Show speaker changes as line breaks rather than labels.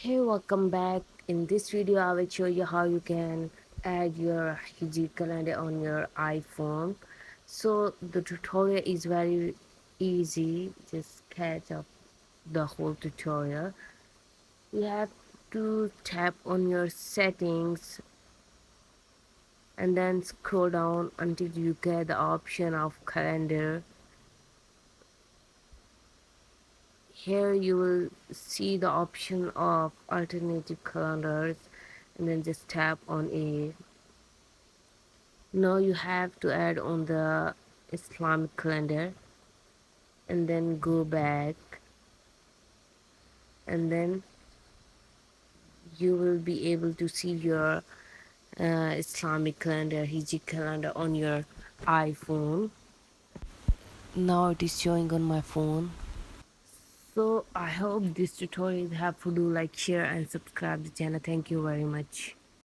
Hey, welcome back. In this video, I will show you how you can add your Hijri calendar on your iPhone. So the tutorial is very easy. Just catch up the whole tutorial. You have to tap on your settings and then scroll down until you get the option of calendar. Here you will see the option of alternative calendars and then just tap on it. Now you have to add on the Islamic calendar and then go back, and then you will be able to see your Islamic calendar, Hijri calendar on your iPhone. Now it is showing on my phone. So I hope this tutorial is helpful. Do like, share and subscribe the channel. Thank you very much.